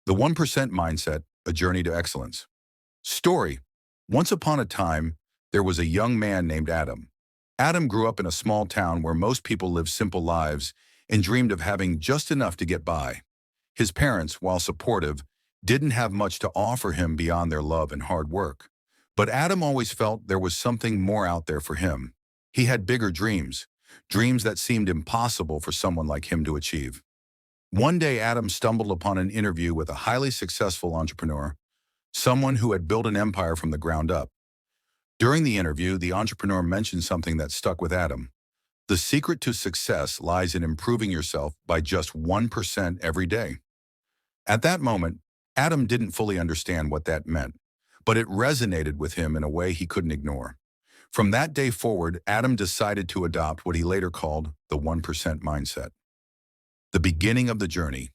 The 1% Mindset, A Journey to Excellence. Story. Once upon a time, there was a young man named Adam. Adam grew up in a small town where most people lived simple lives and dreamed of having just enough to get by. His parents, while supportive, didn't have much to offer him beyond their love and hard work. But Adam always felt there was something more out there for him. He had bigger dreams, dreams that seemed impossible for someone like him to achieve. One day, Adam stumbled upon an interview with a highly successful entrepreneur, someone who had built an empire from the ground up. During the interview, the entrepreneur mentioned something that stuck with Adam. The secret to success lies in improving yourself by just 1% every day. At that moment, Adam didn't fully understand what that meant, but it resonated with him in a way he couldn't ignore. From that day forward, Adam decided to adopt what he later called the 1% mindset. The beginning of the journey.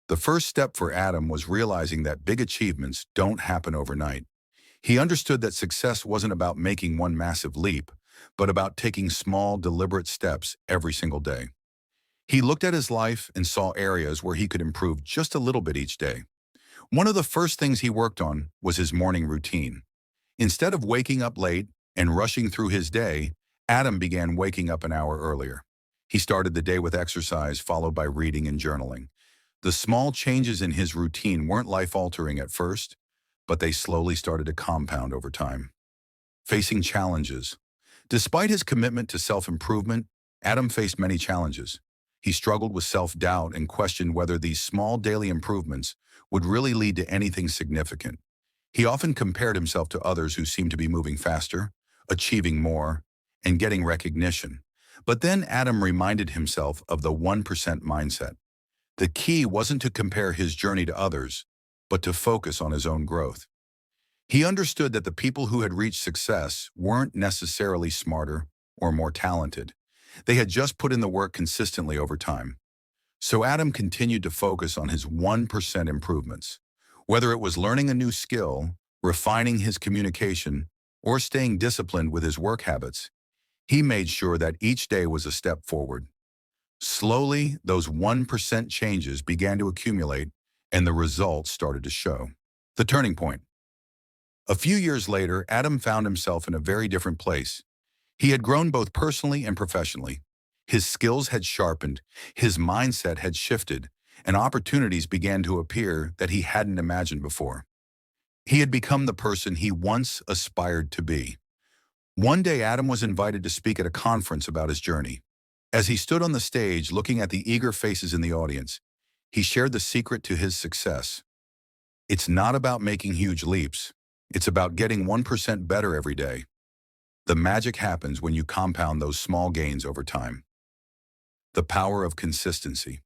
The first step for Adam was realizing that big achievements don't happen overnight. He understood that success wasn't about making one massive leap, but about taking small, deliberate steps every single day. He looked at his life and saw areas where he could improve just a little bit each day. One of the first things he worked on was his morning routine. Instead of waking up late and rushing through his day, Adam began waking up an hour earlier. He started the day with exercise, followed by reading and journaling. The small changes in his routine weren't life-altering at first, but they slowly started to compound over time. Facing challenges. Despite his commitment to self-improvement, Adam faced many challenges. He struggled with self-doubt and questioned whether these small daily improvements would really lead to anything significant. He often compared himself to others who seemed to be moving faster, achieving more, and getting recognition. But then Adam reminded himself of the 1% mindset. The key wasn't to compare his journey to others, but to focus on his own growth. He understood that the people who had reached success weren't necessarily smarter or more talented. They had just put in the work consistently over time. So Adam continued to focus on his 1% improvements. Whether it was learning a new skill, refining his communication, or staying disciplined with his work habits, he made sure that each day was a step forward. Slowly, those 1% changes began to accumulate, and the results started to show. The turning point. A few years later, Adam found himself in a very different place. He had grown both personally and professionally. His skills had sharpened, his mindset had shifted, and opportunities began to appear that he hadn't imagined before. He had become the person he once aspired to be. One day, Adam was invited to speak at a conference about his journey. As he stood on the stage looking at the eager faces in the audience, he shared the secret to his success. It's not about making huge leaps. It's about getting 1% better every day. The magic happens when you compound those small gains over time. The power of consistency.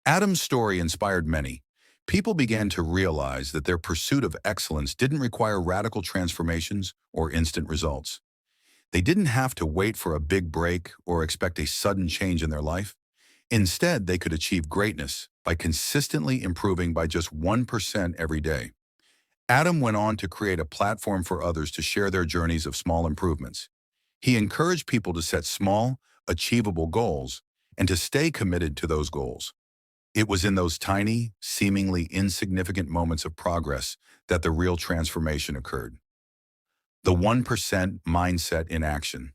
Adam's story inspired many. People began to realize that their pursuit of excellence didn't require radical transformations or instant results. They didn't have to wait for a big break or expect a sudden change in their life. Instead, they could achieve greatness by consistently improving by just 1% every day. Adam went on to create a platform for others to share their journeys of small improvements. He encouraged people to set small, achievable goals and to stay committed to those goals. It was in those tiny, seemingly insignificant moments of progress that the real transformation occurred. The 1% mindset in action.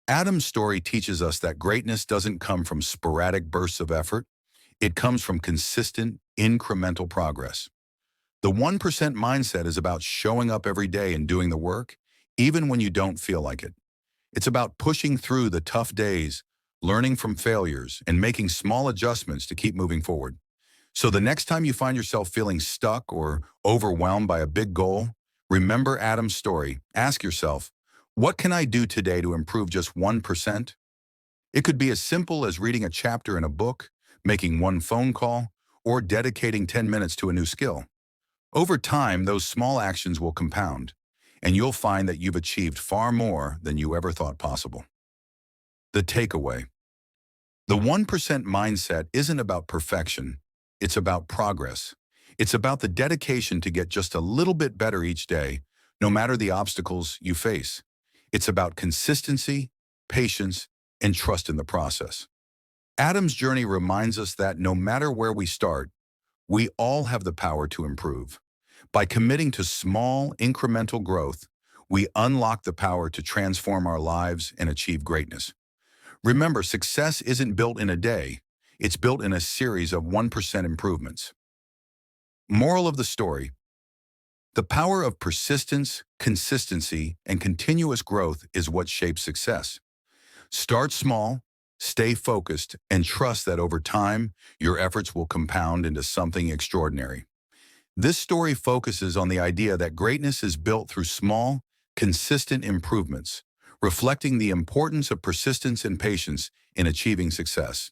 Adam's story teaches us that greatness doesn't come from sporadic bursts of effort. It comes from consistent, incremental progress. The 1% mindset is about showing up every day and doing the work, even when you don't feel like it. It's about pushing through the tough days, learning from failures, and making small adjustments to keep moving forward. So the next time you find yourself feeling stuck or overwhelmed by a big goal, remember Adam's story. Ask yourself, what can I do today to improve just 1%? It could be as simple as reading a chapter in a book, making one phone call, or dedicating 10 minutes to a new skill. Over time, those small actions will compound, and you'll find that you've achieved far more than you ever thought possible. The takeaway. The 1% mindset isn't about perfection. It's about progress. It's about the dedication to get just a little bit better each day, no matter the obstacles you face. It's about consistency, patience, and trust in the process. Adam's journey reminds us that no matter where we start, We all have the power to improve. By committing to small, incremental growth, we unlock the power to transform our lives and achieve greatness. Remember, success isn't built in a day. It's built in a series of 1% improvements. Moral of the story: the power of persistence, consistency, and continuous growth is what shapes success. Start small, stay focused, and trust that over time, your efforts will compound into something extraordinary. This story focuses on the idea that greatness is built through small, consistent improvements, reflecting the importance of persistence and patience in achieving success.